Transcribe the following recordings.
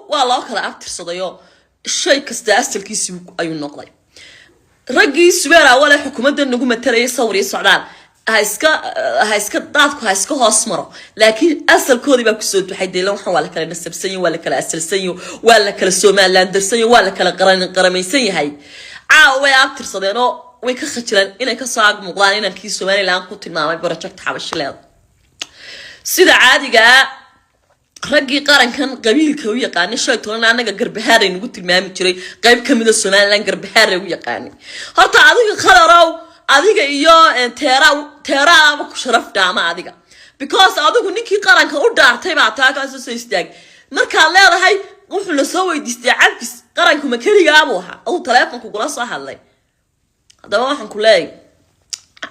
والله كلا أكتر صديو الشيء كستأصل كيسي أيون نقلي رجي سويرا ولا حكومة النجوم التري صوري صعدان هايسكا ضعفك هايسكا هاسمرة لكن أصل كودي بكسود وحيد لهم ولا كلا نسب سيء ولا كلا أصل سيء ولا كلا سومال لاندر سيء ولا كلا قرمي سيء هاي ويا أكتر صدينو ويكخشلن إنك كصاق مقلان إنك كيس سومالي لان قلت ما برجعت حبش لاد سيدا عادي جاء رجي قارن كان قبيل كوي قاني شوي تقولنا أنا قرب هاري نقول المامي تري قريب كم من السومال لان قرب هاري ويقاني هرت عادي خلاراو adiga iyo teera ma ku sharaf dhaama adiga because adigu ninkii qaranka u dhaartay baa taa ka soo istaag marka leedahay wuxuu la soo weydiistay cabis qaranku ma kaliya abu aha oo telefoonku kula soo hadlay hadaba waxaan ku leeyahay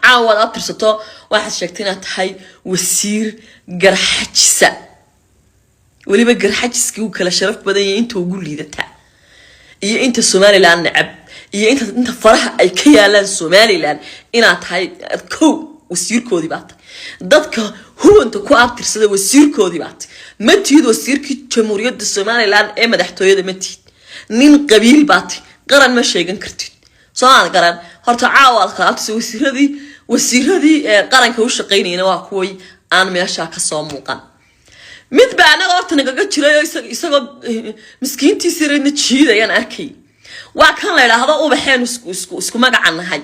caawad abtirsato waxaad sheegtay inaad tahay wasiir garxajisa waliba garxajiskii uu kala sharaf badan yahay inta ugu liidata iyo inta Soomaaliland nacab iyo inta faraha ay ka yaalaan Soomaaliland inaad tahay kow wasiirkoodii baad dadka huwanta ku abtirsada wasiirkoodii baad ma tiid wasiirkii jamhuuriyadda Soomaaliland ee madaxtooyada ma tiid nin qabiil baad qaran ma sheegan kartid Soomaali qaran horta caawad ka abtirsa wasiiradii qaranka u shaqeynayna waa kuwii aan meesha ka soo muuqan mid baa anaga horta naga jiray isagoo miskiintiisa reedna jiidayaan arkay waa kan la yiraahdo ubaxeen isku magacanahay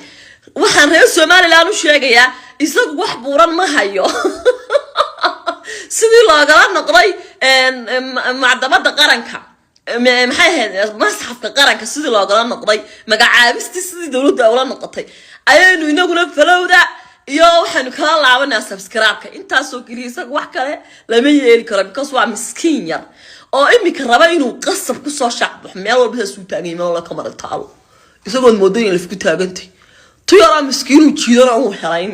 waxaan reer Soomaaliland u sheegayaa isagu wax buuran ma hayo sidii looga noqday macdamada qaranka maxay ahayd masxafka qaranka sidii looga noqday magacaabistii sidii dawladda ula noqotay ayaynu inaguna falowda iyo waxaanu kala laabanaa subscribe-ka intaas oo kaliya isagu wax kale lama yeeli karo because waa miskiin yar oo imika raba inuu qasab ku soo shacbo meel walba soo taagay meel la kamar taalo isagoo moodayn la isku taagantay tu yara miskiin u jiidana uu helay